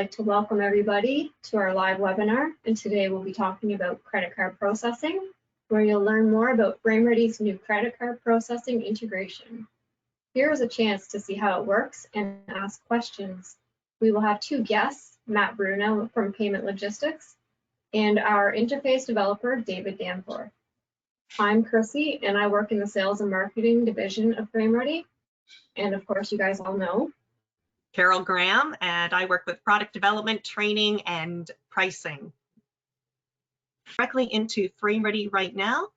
I'd like to welcome everybody to our live webinar, and today we'll be talking about credit card processing, where you'll learn more about FrameReady's new credit card processing integration. Here is a chance to see how it works and ask questions. We will have two guests, Matt Bruno from Payment Logistics and our interface developer, David Danforth. I'm Chrissy, and I work in the sales and marketing division of FrameReady. And of course, you guys all know Carol Graham, and I work with product development, training, and pricing. Directly into FrameReady right now.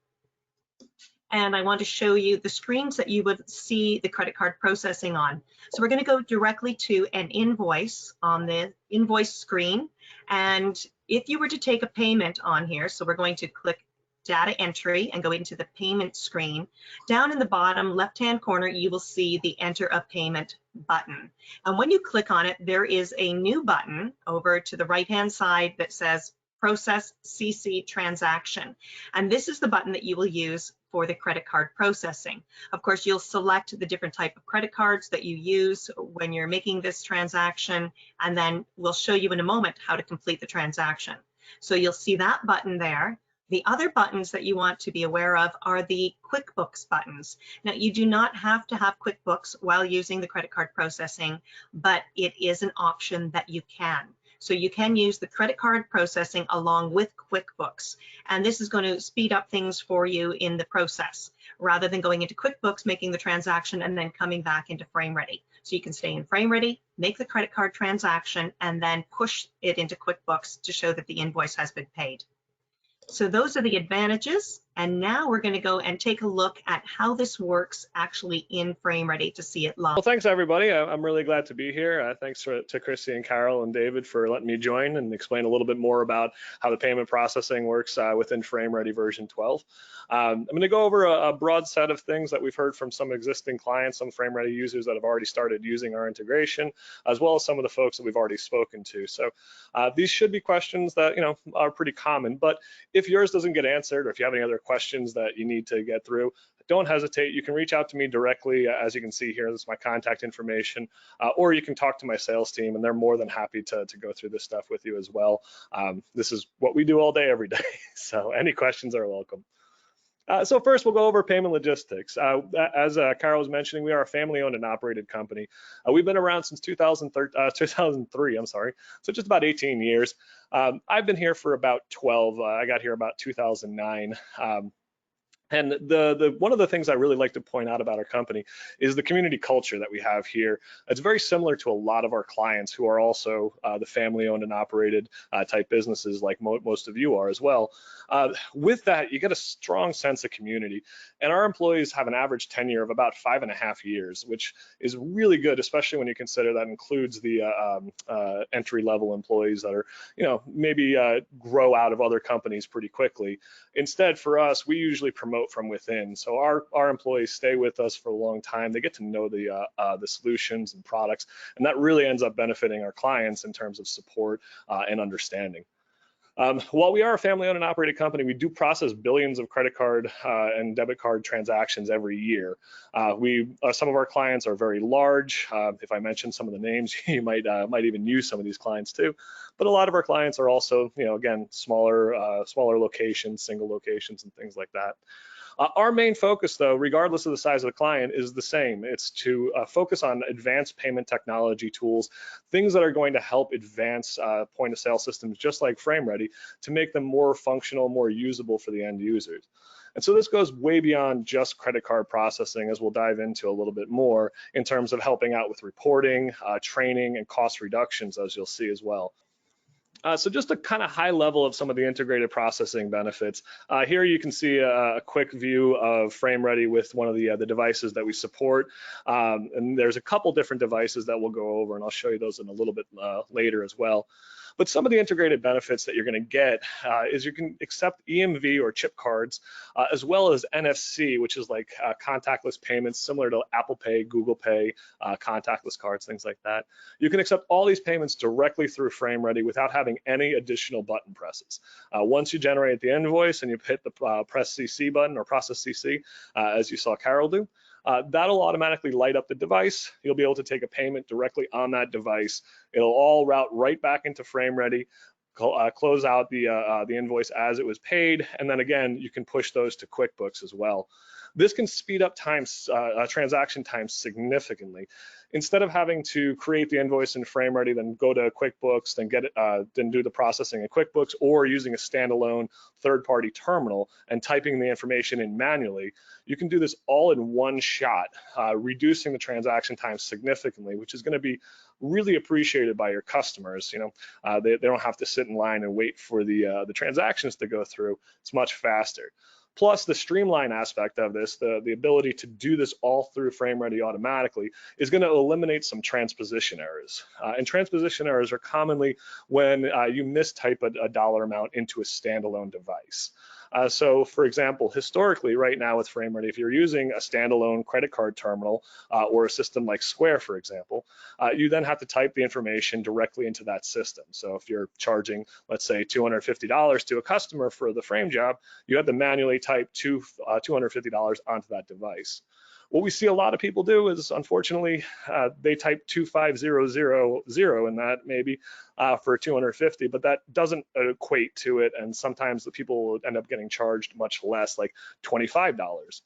And I want to show you the screens that you would see the credit card processing on. So we're going to go directly to an invoice on the invoice screen. And if you were to take a payment on here, so we're going to click data entry and go into the payment screen. Down in the bottom left-hand corner, you will see the enter a payment button. And when you click on it, there is a new button over to the right-hand side that says process CC transaction. And this is the button that you will use for the credit card processing. Of course, you'll select the different type of credit cards that you use when you're making this transaction, and then we'll show you in a moment how to complete the transaction. So you'll see that button there. The other buttons that you want to be aware of are the Quickbooks buttons. Now, you do not have to have Quickbooks while using the credit card processing, but it is an option that you can. So you can use the credit card processing along with Quickbooks. And this is going to speed up things for you in the process, rather than going into Quickbooks, making the transaction, and then coming back into FrameReady. So you can stay in FrameReady, make the credit card transaction, and then push it into Quickbooks to show that the invoice has been paid. So those are the advantages, and now we're going to go and take a look at how this works actually in FrameReady to see it live. Well, thanks everybody. I'm really glad to be here. Thanks to Chrissy and Carol and David for letting me join and explain a little bit more about how the payment processing works within FrameReady version 12. I'm going to go over a broad set of things that we've heard from some existing clients, some FrameReady users that have already started using our integration, as well as some of the folks that we've already spoken to. So these should be questions that are pretty common, but if yours doesn't get answered, or if you have any other questions that you need to get through, don't hesitate. You can reach out to me directly. As you can see here, this is my contact information, or you can talk to my sales team, and they're more than happy to go through this stuff with you as well. This is what we do all day, every day. So any questions are welcome. So first, we'll go over Payment Logistics. As Carol was mentioning, we are a family-owned and operated company. We've been around since 2003, I'm sorry, so just about 18 years. I've been here for about 12. I got here about 2009. And one of the things I really like to point out about our company is the community culture that we have here. It's very similar to a lot of our clients who are also the family-owned and operated type businesses, like most of you are as well. With that, you get a strong sense of community. And our employees have an average tenure of about 5.5 years, which is really good, especially when you consider that includes the entry-level employees that are, maybe grow out of other companies pretty quickly. Instead, for us, we usually promote from within. So our employees stay with us for a long time. They get to know the solutions and products, and that really ends up benefiting our clients in terms of support and understanding. While we are a family-owned and operated company, we do process billions of credit card and debit card transactions every year. Some of our clients are very large. If I mention some of the names, you might even use some of these clients too. But a lot of our clients are also, again, smaller locations, single locations, and things like that. Our main focus, though, regardless of the size of the client, is the same. It's to focus on advanced payment technology tools, things that are going to help advance point-of-sale systems, just like FrameReady, to make them more functional, more usable for the end users. And so this goes way beyond just credit card processing, as we'll dive into a little bit more in terms of helping out with reporting, training, and cost reductions, as you'll see as well. So just a kind of high level of some of the integrated processing benefits. Here you can see a quick view of FrameReady with one of the devices that we support. And there's a couple different devices that we'll go over, and I'll show you those in a little bit later as well. But some of the integrated benefits that you're going to get is you can accept EMV or chip cards, as well as NFC, which is like contactless payments, similar to Apple Pay, Google Pay, contactless cards, things like that. You can accept all these payments directly through FrameReady without having any additional button presses. Once you generate the invoice and you hit the press CC button or process CC, as you saw Carol do, That'll automatically light up the device. You'll be able to take a payment directly on that device. It'll all route right back into FrameReady, close out the invoice as it was paid, and then again, you can push those to QuickBooks as well. This can speed up transaction time significantly. Instead of having to create the invoice in FrameReady, then go to QuickBooks, then then do the processing in QuickBooks, or using a standalone third-party terminal and typing the information in manually, you can do this all in one shot, reducing the transaction time significantly, which is going to be really appreciated by your customers. They don't have to sit in line and wait for the transactions to go through. It's much faster. Plus, the streamline aspect of this, the ability to do this all through FrameReady automatically, is going to eliminate some transposition errors. And transposition errors are commonly when you mistype a dollar amount into a standalone device. So for example, historically, right now with FrameReady, if you're using a standalone credit card terminal or a system like Square, for example, you then have to type the information directly into that system. So if you're charging, let's say, $250 to a customer for the frame job, you have to manually type $250 onto that device. What we see a lot of people do is, unfortunately, they type 25,000 in that maybe for 250, but that doesn't equate to it, and sometimes the people end up getting charged much less, like $25.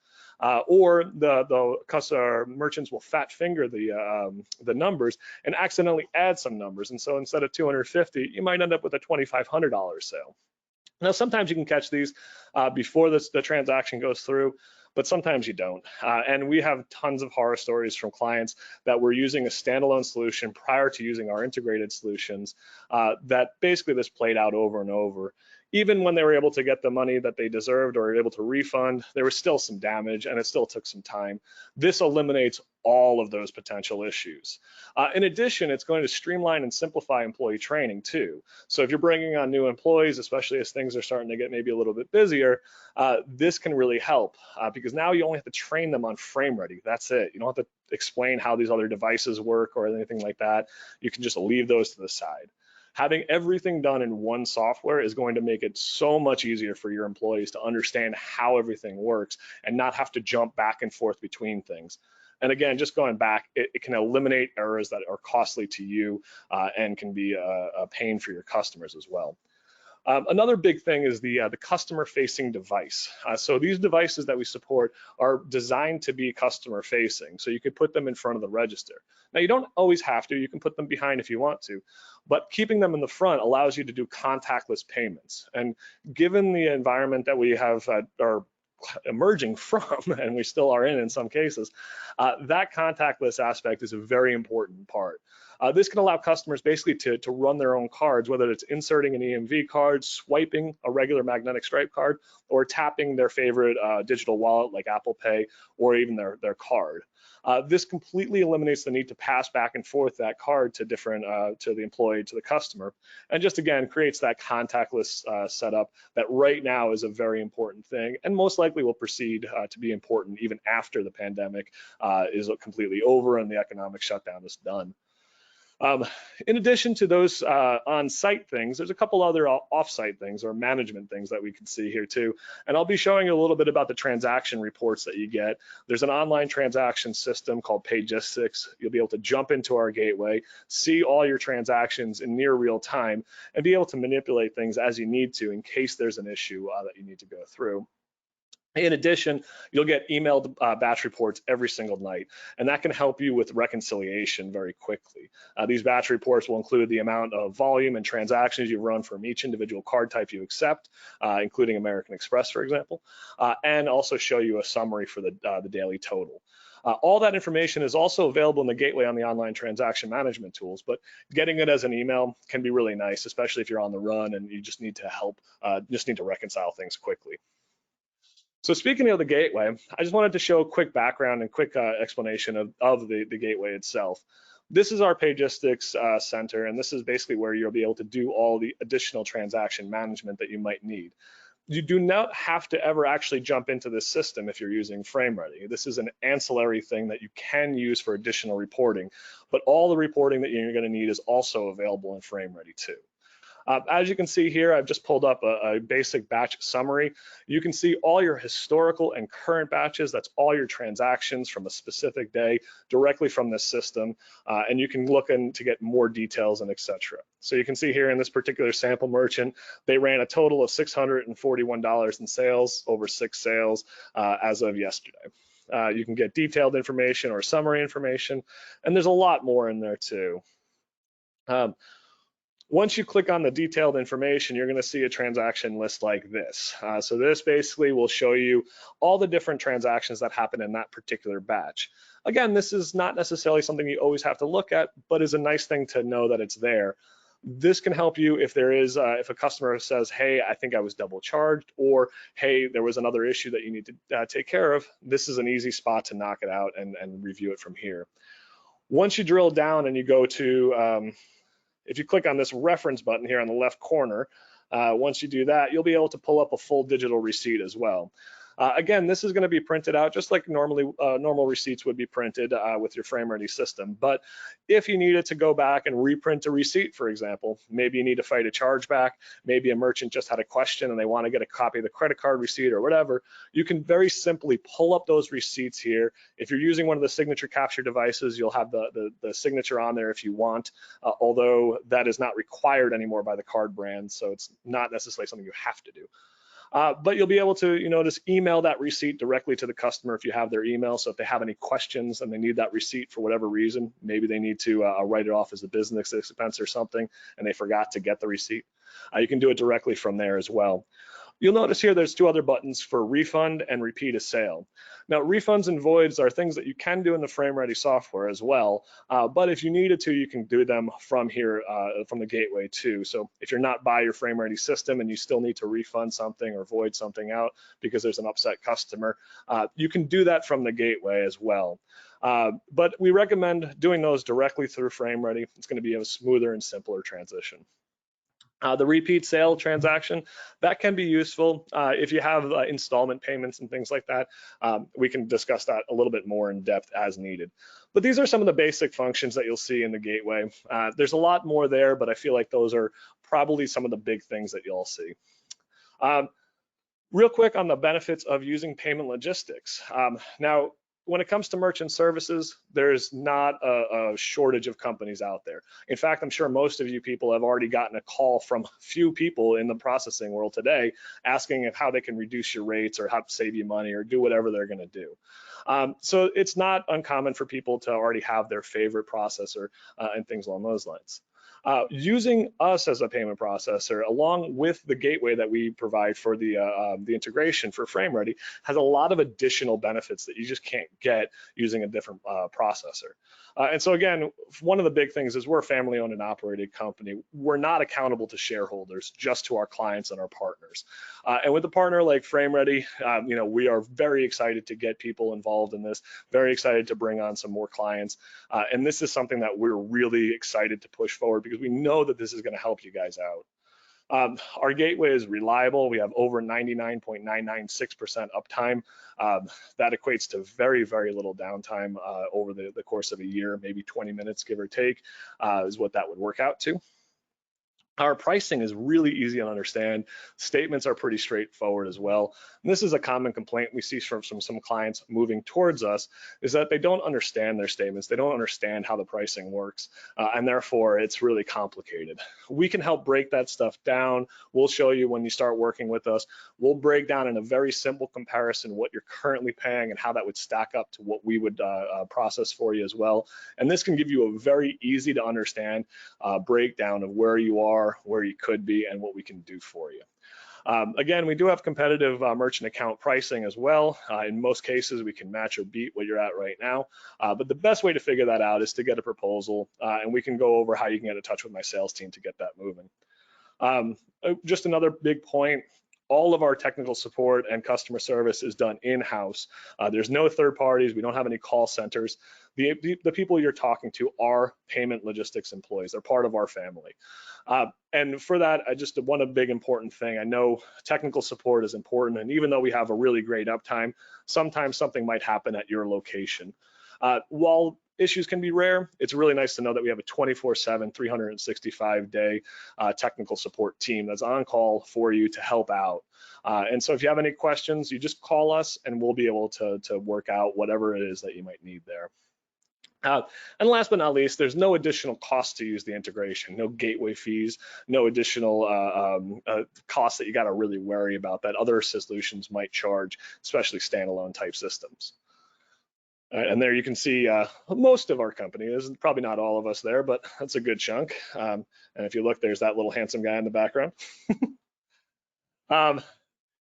Or the customer merchants will fat finger the numbers and accidentally add some numbers, and so instead of 250, you might end up with a $2,500 sale. Now, sometimes you can catch these before the transaction goes through, but sometimes you don't. And we have tons of horror stories from clients that were using a standalone solution prior to using our integrated solutions that basically this played out over and over. Even when they were able to get the money that they deserved or were able to refund, there was still some damage and it still took some time. This eliminates all of those potential issues. In addition, it's going to streamline and simplify employee training too. So if you're bringing on new employees, especially as things are starting to get maybe a little bit busier, this can really help because now you only have to train them on FrameReady. That's it. You don't have to explain how these other devices work or anything like that. You can just leave those to the side. Having everything done in one software is going to make it so much easier for your employees to understand how everything works and not have to jump back and forth between things. And again, just going back, it can eliminate errors that are costly to you and can be a pain for your customers as well. Another big thing is the customer-facing device. So these devices that we support are designed to be customer-facing. So you could put them in front of the register. Now, you don't always have to. You can put them behind if you want to. But keeping them in the front allows you to do contactless payments. And given the environment that we have are emerging from, and we still are in some cases, that contactless aspect is a very important part. This can allow customers basically to run their own cards, whether it's inserting an EMV card, swiping a regular magnetic stripe card, or tapping their favorite digital wallet like Apple Pay, or even their card. This completely eliminates the need to pass back and forth that card to to the employee, to the customer, and just again creates that contactless setup that right now is a very important thing, and most likely will proceed to be important even after the pandemic is completely over and the economic shutdown is done. In addition to those on-site things, there's a couple other off-site things or management things that we can see here too. And I'll be showing you a little bit about the transaction reports that you get. There's an online transaction system called Paygistix. You'll be able to jump into our gateway, see all your transactions in near real time, and be able to manipulate things as you need to in case there's an issue that you need to go through. In addition, you'll get emailed batch reports every single night, and that can help you with reconciliation very quickly. These batch reports will include the amount of volume and transactions you run from each individual card type you accept, including American Express, for example, and also show you a summary for the daily total. All that information is also available in the gateway on the online transaction management tools, but getting it as an email can be really nice, especially if you're on the run and you just need to help, just need to reconcile things quickly. So speaking of the gateway, I just wanted to show a quick background and quick explanation of the gateway itself. This is our Paygistix center, and this is basically where you'll be able to do all the additional transaction management that you might need. You do not have to ever actually jump into this system if you're using FrameReady. This is an ancillary thing that you can use for additional reporting, but all the reporting that you're going to need is also available in FrameReady too. As you can see here, I've just pulled up a basic batch summary. You can see all your historical and current batches. That's all your transactions from a specific day directly from this system. And you can look in to get more details and etc. So you can see here in this particular sample merchant, they ran a total of $641 in sales, over 6 sales as of yesterday. You can get detailed information or summary information, and there's a lot more in there too. Once you click on the detailed information, you're going to see a transaction list like this. So this basically will show you all the different transactions that happen in that particular batch. Again, this is not necessarily something you always have to look at, but is a nice thing to know that it's there. This can help you if there is, if a customer says, hey, I think I was double charged, or hey, there was another issue that you need to take care of. This is an easy spot to knock it out and review it from here. Once you drill down and you go to, if you click on this reference button here on the left corner, once you do that, you'll be able to pull up a full digital receipt as well. Again, this is going to be printed out just like normal receipts would be printed with your FrameReady system. But if you needed to go back and reprint a receipt, for example, maybe you need to fight a chargeback, maybe a merchant just had a question and they want to get a copy of the credit card receipt or whatever, you can very simply pull up those receipts here. If you're using one of the signature capture devices, you'll have the signature on there if you want, although that is not required anymore by the card brand, so it's not necessarily something you have to do. But you'll be able to, just email that receipt directly to the customer if you have their email. So if they have any questions and they need that receipt for whatever reason, maybe they need to write it off as a business expense or something, and they forgot to get the receipt, you can do it directly from there as well. You'll notice here there's 2 other buttons for refund and repeat a sale. Now, refunds and voids are things that you can do in the FrameReady software as well, but if you needed to, you can do them from here, from the gateway too. So if you're not by your FrameReady system and you still need to refund something or void something out because there's an upset customer, you can do that from the gateway as well. But we recommend doing those directly through FrameReady. It's going to be a smoother and simpler transition. The repeat sale transaction, that can be useful if you have installment payments and things like that. We can discuss that a little bit more in depth as needed. But these are some of the basic functions that you'll see in the gateway. There's a lot more there, but I feel like those are probably some of the big things that you'll see. Real quick on the benefits of using payment logistics. Now, when it comes to merchant services, there's not a shortage of companies out there. In fact, I'm sure most of you people have already gotten a call from a few people in the processing world today asking if how they can reduce your rates or how to save you money or do whatever they're going to do. So it's not uncommon for people to already have their favorite processor and things along those lines. Using us as a payment processor, along with the gateway that we provide for the integration for FrameReady, has a lot of additional benefits that you just can't get using a different processor. And so again, one of the big things is we're a family-owned and operated company. We're not accountable to shareholders, just to our clients and our partners. And with a partner like FrameReady, we are very excited to get people involved in this, very excited to bring on some more clients. And this is something that we're really excited to push forward because we know that this is going to help you guys out. Our gateway is reliable. We have over 99.996% uptime. That equates to very, very little downtime over the course of a year, maybe 20 minutes, give or take, is what that would work out to. Our pricing is really easy to understand. Statements are pretty straightforward as well. And this is a common complaint we see from some clients moving towards us, is that they don't understand their statements. They don't understand how the pricing works, and therefore it's really complicated. We can help break that stuff down. We'll show you when you start working with us. We'll break down in a very simple comparison what you're currently paying and how that would stack up to what we would process for you as well. And this can give you a very easy to understand breakdown of where you are, where you could be, and what we can do for you. Again, we do have competitive merchant account pricing as well. In most cases, we can match or beat what you're at right now. But the best way to figure that out is to get a proposal, and we can go over how you can get in touch with my sales team to get that moving. Just another big point, all of our technical support and customer service is done in-house. There's no third parties. We don't have any call centers. The people you're talking to are payment logistics employees. They're part of our family. And for that, just one big important thing, I know technical support is important, and even though we have a really great uptime, sometimes something might happen at your location. While issues can be rare, it's really nice to know that we have a 24/7, 365-day technical support team that's on call for you to help out. And so if you have any questions, you just call us and we'll be able to work out whatever it is that you might need there. And last but not least, there's no additional cost to use the integration, no gateway fees, no additional costs that you got to really worry about that other solutions might charge, especially standalone type systems. And there you can see most of our company. There's probably not all of us there, but that's a good chunk. And if you look, there's that little handsome guy in the background.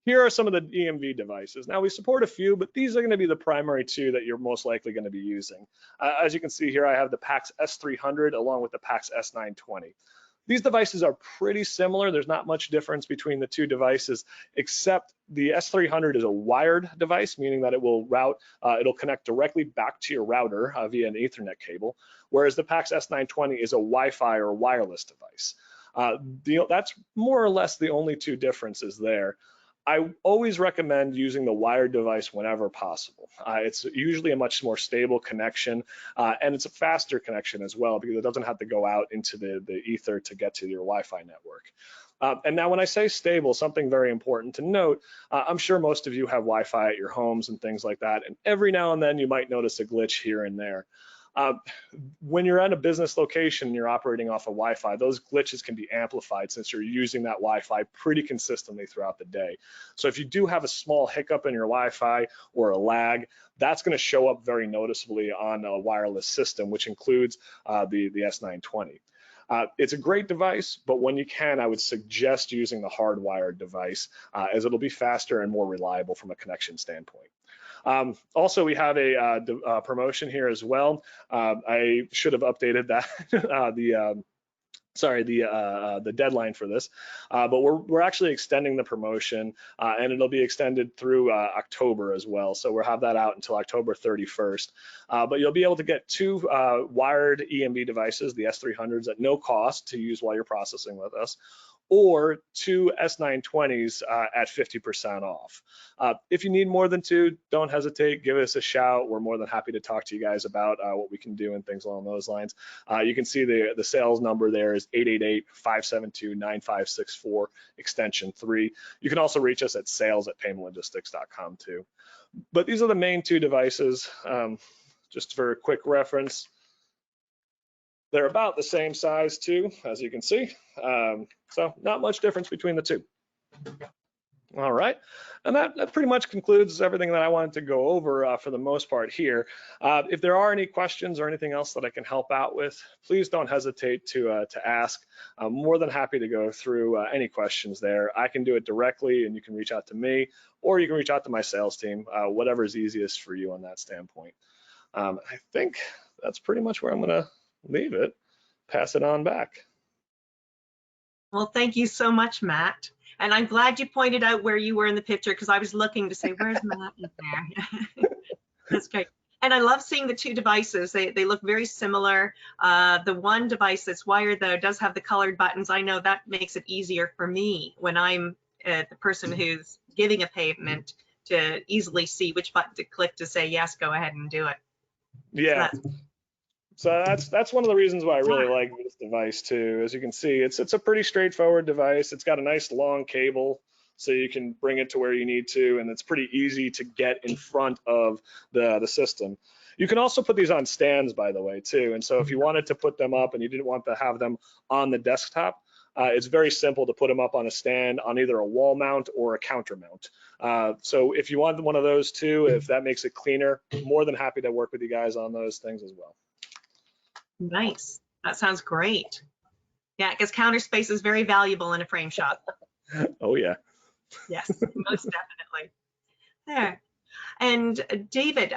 Here are some of the EMV devices. Now we support a few, but these are going to be the primary two that you're most likely going to be using. As you can see here, I have the PAX S300 along with the PAX S920. These devices are pretty similar. There's not much difference between the two devices, except the S300 is a wired device, meaning that it will route, it'll connect directly back to your router via an Ethernet cable, whereas the PAX S920 is a Wi-Fi or wireless device. That's more or less the only two differences there. I always recommend using the wired device whenever possible. It's usually a much more stable connection, and it's a faster connection as well because it doesn't have to go out into the ether to get to your Wi-Fi network. And now when I say stable, something very important to note, I'm sure most of you have Wi-Fi at your homes and things like that, and every now and then you might notice a glitch here and there. When you're at a business location and you're operating off of Wi-Fi, those glitches can be amplified since you're using that Wi-Fi pretty consistently throughout the day. So if you do have a small hiccup in your Wi-Fi or a lag, that's going to show up very noticeably on a wireless system, which includes the S920. It's a great device, but when you can, I would suggest using the hardwired device as it'll be faster and more reliable from a connection standpoint. Also, we have a promotion here as well. I should have updated that the deadline for this, but we're actually extending the promotion, and it'll be extended through October as well. So we'll have that out until October 31st. But you'll be able to get two wired EMV devices, the S300s, at no cost to use while you're processing with us, or two S920s at 50% off. If you need more than two, don't hesitate, give us a shout. We're more than happy to talk to you guys about what we can do and things along those lines. You can see the sales number there is 888-572-9564, extension 3. You can also reach us at sales@paymentlogistics.com too. But these are the main two devices. Just for a quick reference, they're about the same size too, as you can see. So not much difference between the two. All right, and that pretty much concludes everything that I wanted to go over for the most part here. If there are any questions or anything else that I can help out with, please don't hesitate to ask. I'm more than happy to go through any questions there. I can do it directly, and you can reach out to me, or you can reach out to my sales team, whatever is easiest for you on that standpoint. I think that's pretty much where I'm gonna leave it, pass it on back. Well, thank you so much, Matt. And I'm glad you pointed out where you were in the picture because I was looking to say, where's Matt in there? That's great. And I love seeing the two devices. They look very similar. The one device that's wired, though, does have the colored buttons. I know that makes it easier for me when I'm the person who's giving a payment to easily see which button to click to say, yes, go ahead and do it. Yeah. So that's one of the reasons why I really like this device too. As you can see, it's a pretty straightforward device. It's got a nice long cable, so you can bring it to where you need to, and it's pretty easy to get in front of the system. You can also put these on stands, by the way, too. And so if you wanted to put them up and you didn't want to have them on the desktop, it's very simple to put them up on a stand on either a wall mount or a counter mount. So if you want one of those too, if that makes it cleaner, more than happy to work with you guys on those things as well. Nice. That sounds great. Yeah, because counter space is very valuable in a frame shop. Oh, yeah. Yes, most definitely. There. And David,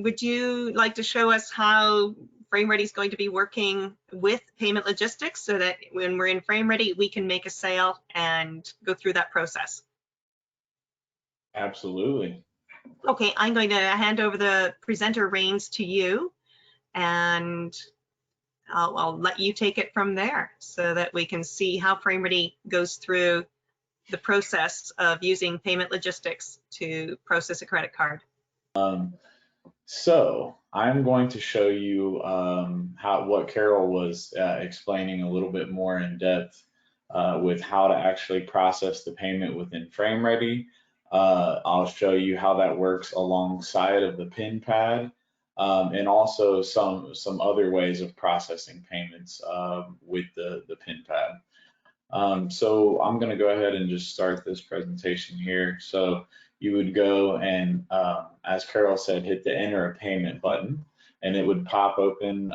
would you like to show us how FrameReady is going to be working with Payment Logistics so that when we're in FrameReady, we can make a sale and go through that process? Absolutely. Okay, I'm going to hand over the presenter reins to you, and I'll let you take it from there so that we can see how FrameReady goes through the process of using Payment Logistics to process a credit card. So I'm going to show you what Carol was explaining a little bit more in depth with how to actually process the payment within FrameReady. I'll show you how that works alongside of the pin pad, and also some other ways of processing payments with the pin pad. So I'm going to go ahead and just start this presentation here. So you would go and, as Carol said, hit the enter a payment button, and it would pop open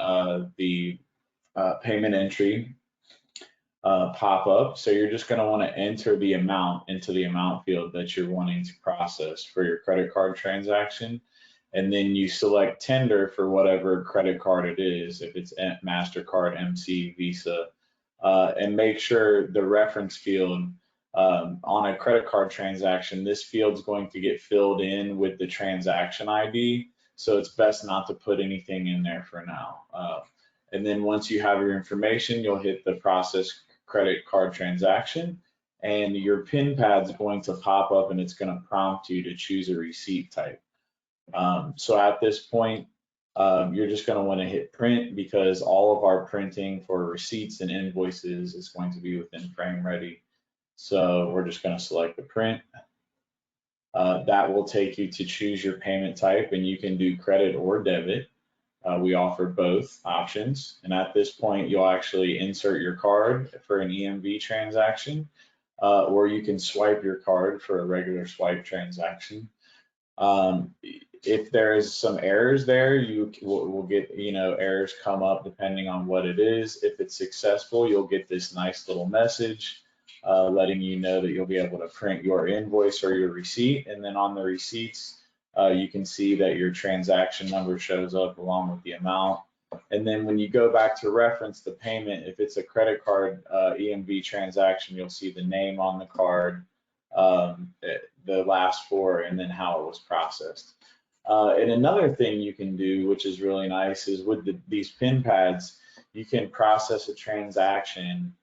the payment entry pop up. So you're just going to want to enter the amount into the amount field that you're wanting to process for your credit card transaction. And then you select tender for whatever credit card it is, if it's MasterCard, MC, Visa, and make sure the reference field on a credit card transaction, this field is going to get filled in with the transaction ID. So it's best not to put anything in there for now. And then once you have your information, you'll hit the process credit card transaction, and your pin pad is going to pop up and it's going to prompt you to choose a receipt type. So at this point, you're just going to want to hit print, because all of our printing for receipts and invoices is going to be within FrameReady. So we're just going to select the print. That will take you to choose your payment type, and you can do credit or debit. We offer both options. And at this point, you'll actually insert your card for an EMV transaction, or you can swipe your card for a regular swipe transaction. If there is some errors there, you will get, errors come up depending on what it is. If it's successful, you'll get this nice little message letting you know that you'll be able to print your invoice or your receipt. And then on the receipts, you can see that your transaction number shows up along with the amount. And then when you go back to reference the payment, if it's a credit card EMV transaction, you'll see the name on the card, the last four, and then how it was processed. And another thing you can do, which is really nice, is with these pin pads, you can process a transaction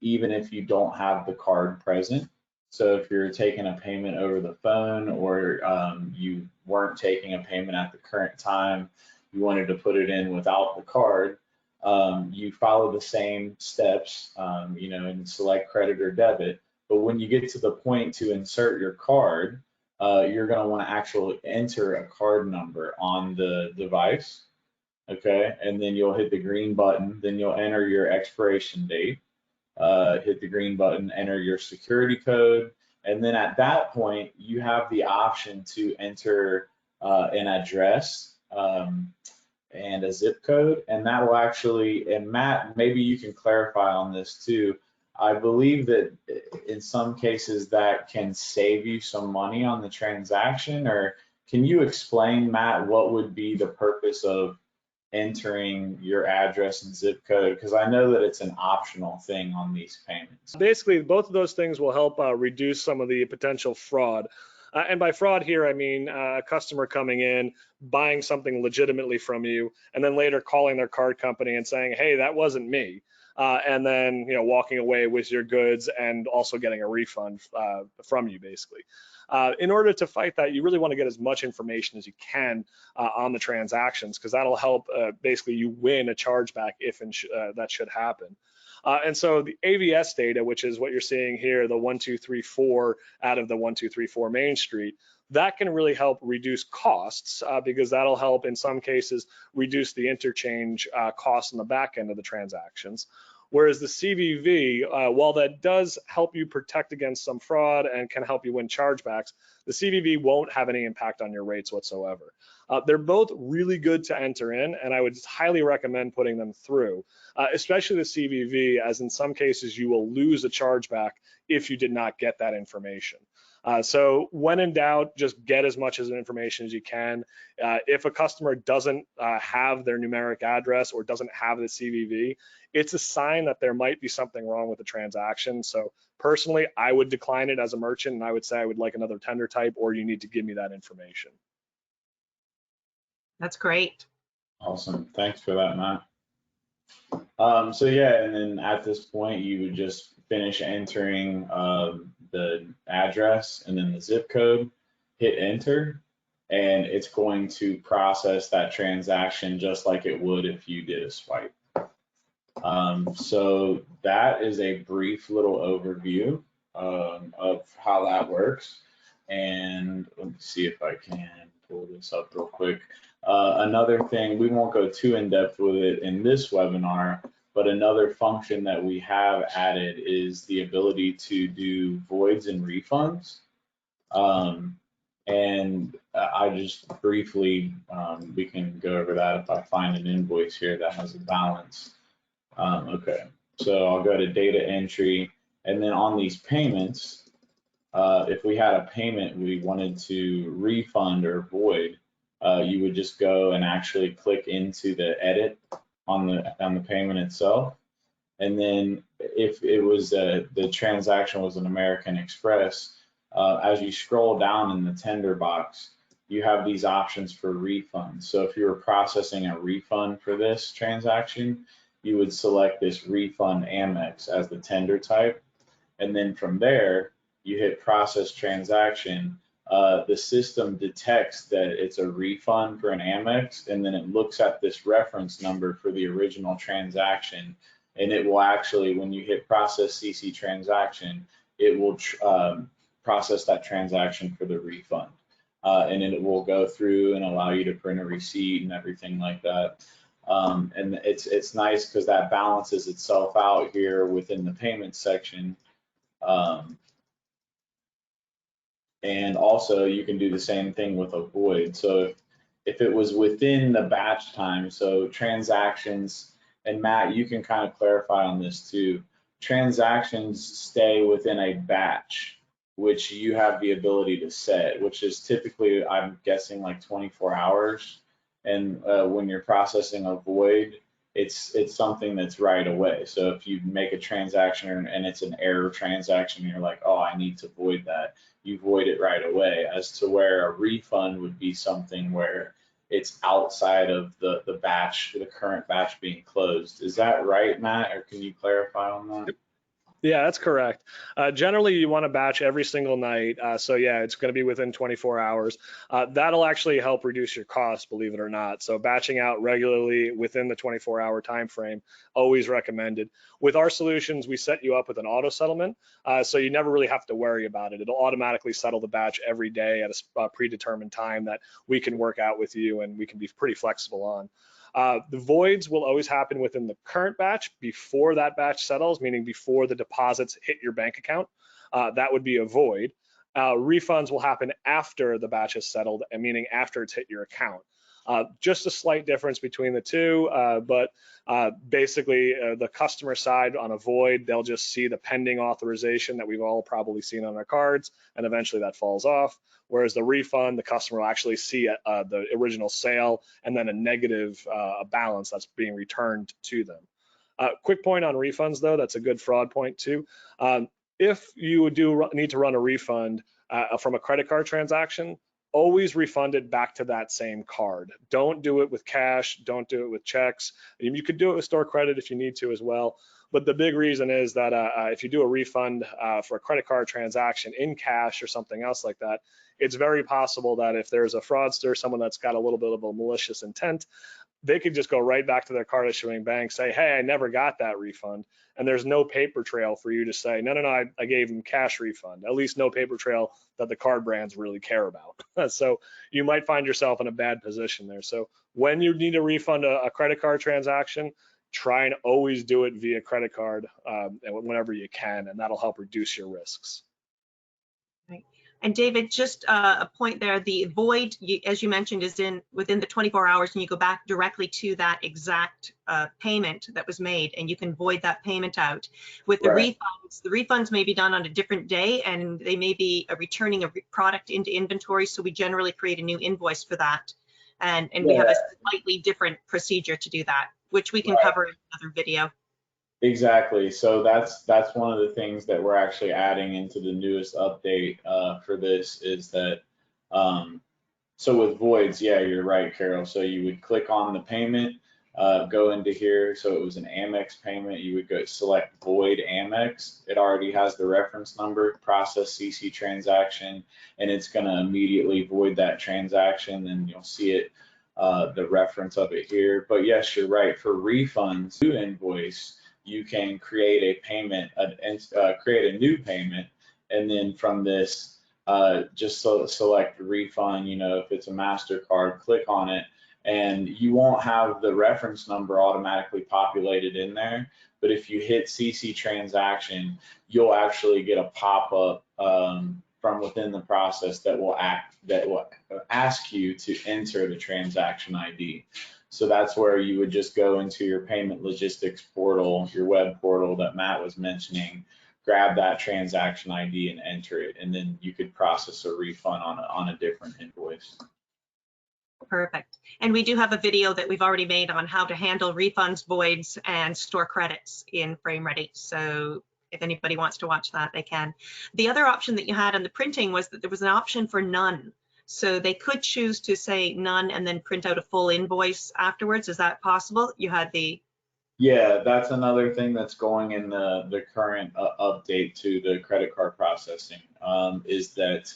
even if you don't have the card present. So if you're taking a payment over the phone, or you weren't taking a payment at the current time, you wanted to put it in without the card, you follow the same steps, and select credit or debit. But when you get to the point to insert your card, you're going to want to actually enter a card number on the device. Okay, and then you'll hit the green button, then you'll enter your expiration date, hit the green button, enter your security code, and then at that point, you have the option to enter an address and a zip code, and that will actually, and Matt, maybe you can clarify on this too. I believe that in some cases that can save you some money on the transaction, or can you explain, Matt, what would be the purpose of entering your address and zip code? Because I know that it's an optional thing on these payments. Basically, both of those things will help reduce some of the potential fraud. And by fraud here, I mean a customer coming in, buying something legitimately from you, and then later calling their card company and saying, hey, that wasn't me. And then walking away with your goods and also getting a refund from you, basically. In order to fight that, you really want to get as much information as you can on the transactions, because that'll help basically you win a chargeback if that should happen. And so the AVS data, which is what you're seeing here, the 1234 out of the 1234 Main Street, that can really help reduce costs because that'll help in some cases reduce the interchange costs on the back end of the transactions. Whereas the CVV, while that does help you protect against some fraud and can help you win chargebacks, the CVV won't have any impact on your rates whatsoever. They're both really good to enter in, and I would highly recommend putting them through, especially the CVV, as in some cases you will lose a chargeback if you did not get that information. So when in doubt, just get as much information as you can. If a customer doesn't have their numeric address or doesn't have the CVV, it's a sign that there might be something wrong with the transaction. So personally, I would decline it as a merchant, and I would say I would like another tender type, or you need to give me that information. That's great. Awesome. Thanks for that, Matt. So yeah, and then at this point, you would just finish entering the address and then the zip code, hit enter, and it's going to process that transaction just like it would if you did a swipe. So that is a brief little overview of how that works. And let me see if I can pull this up real quick. Another thing, we won't go too in depth with it in this webinar, but another function that we have added is the ability to do voids and refunds. And I just briefly, we can go over that if I find an invoice here that has a balance. Okay, so I'll go to data entry, and then on these payments, if we had a payment we wanted to refund or void, you would just go and actually click into the edit on the payment itself. And then if it was the transaction was an American Express, as you scroll down in the tender box, you have these options for refunds. So if you were processing a refund for this transaction, you would select this refund Amex as the tender type. And then from there, you hit process transaction. The system detects that it's a refund for an Amex, and then it looks at this reference number for the original transaction. And it will actually, when you hit process CC transaction, it will process that transaction for the refund. And then it will go through and allow you to print a receipt and everything like that. And it's nice because that balances itself out here within the payment section. And also you can do the same thing with a void. So if it was within the batch time, so transactions, and Matt, you can kind of clarify on this too, transactions stay within a batch, which you have the ability to set, which is typically, I'm guessing, like 24 hours. And when you're processing a void, it's something that's right away. So if you make a transaction and it's an error transaction, you're like, oh, I need to void that, you void it right away, as to where a refund would be something where it's outside of the batch, the current batch being closed. Is that right, Matt, or can you clarify on that? Yeah, that's correct. Generally, you want to batch every single night. So yeah, it's going to be within 24 hours. That'll actually help reduce your costs, believe it or not. So batching out regularly within the 24-hour time frame, always recommended. With our solutions, we set you up with an auto settlement, so you never really have to worry about it. It'll automatically settle the batch every day at a predetermined time that we can work out with you, and we can be pretty flexible on. The voids will always happen within the current batch before that batch settles, meaning before the deposits hit your bank account. That would be a void. Refunds will happen after the batch is settled, and meaning after it's hit your account. Just a slight difference between the two, but basically the customer side on a void, they'll just see the pending authorization that we've all probably seen on our cards, and eventually that falls off. Whereas the refund, the customer will actually see the original sale and then a negative balance that's being returned to them. Quick point on refunds though, that's a good fraud point too. If you do need to run a refund from a credit card transaction, always refund it back to that same card. Don't do it with cash, don't do it with checks. You could do it with store credit if you need to as well. But the big reason is that if you do a refund for a credit card transaction in cash or something else like that, it's very possible that if there's a fraudster, someone that's got a little bit of a malicious intent, they could just go right back to their card issuing bank, say, hey, I never got that refund. And there's no paper trail for you to say, no, I gave them cash refund. At least no paper trail that the card brands really care about. So you might find yourself in a bad position there. So when you need to refund a credit card transaction, try and always do it via credit card whenever you can, and that'll help reduce your risks. Right. And David, just a point there, the void, as you mentioned, is within the 24 hours, and you go back directly to that exact payment that was made, and you can void that payment out. With the refunds may be done on a different day, and they may be returning a product into inventory, so we generally create a new invoice for that. And we have a slightly different procedure to do that, which we can cover in another video. Exactly. So that's one of the things that we're actually adding into the newest update for this is that, so with voids, yeah, you're right, Carol. So you would click on the payment, go into here. So it was an Amex payment. You would go select void Amex. It already has the reference number, process CC transaction, and it's going to immediately void that transaction. And you'll see it, the reference of it here. But yes, you're right. For refunds to invoice, you can create a payment, create a new payment, and then from this, just select refund. You know, if it's a MasterCard, click on it, and you won't have the reference number automatically populated in there. But if you hit CC transaction, you'll actually get a pop-up from within the process that will ask you to enter the transaction ID. So that's where you would just go into your payment logistics portal, your web portal that Matt was mentioning, grab that transaction ID and enter it, and then you could process a refund on a different invoice. Perfect. And we do have a video that we've already made on how to handle refunds, voids, and store credits in FrameReady. So if anybody wants to watch that, they can. The other option that you had on the printing was that there was an option for none. So they could choose to say none and then print out a full invoice afterwards. Is that possible? You had the... Yeah, that's another thing that's going in the current update to the credit card processing, is that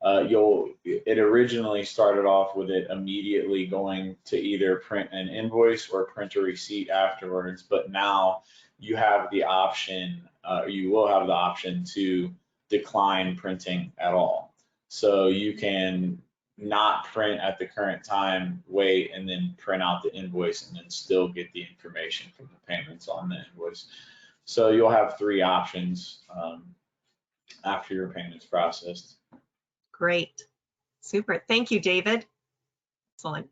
it originally started off with it immediately going to either print an invoice or print a receipt afterwards, but now you have the option, you will have the option to decline printing at all. So you can not print at the current time, wait, and then print out the invoice and then still get the information from the payments on the invoice. So you'll have 3 options after your payment's processed. Great. Super. Thank you, David. Excellent.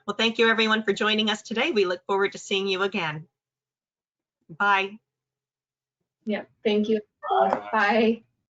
Well, thank you everyone for joining us today. We look forward to seeing you again. Bye. Yep. Thank you. Bye.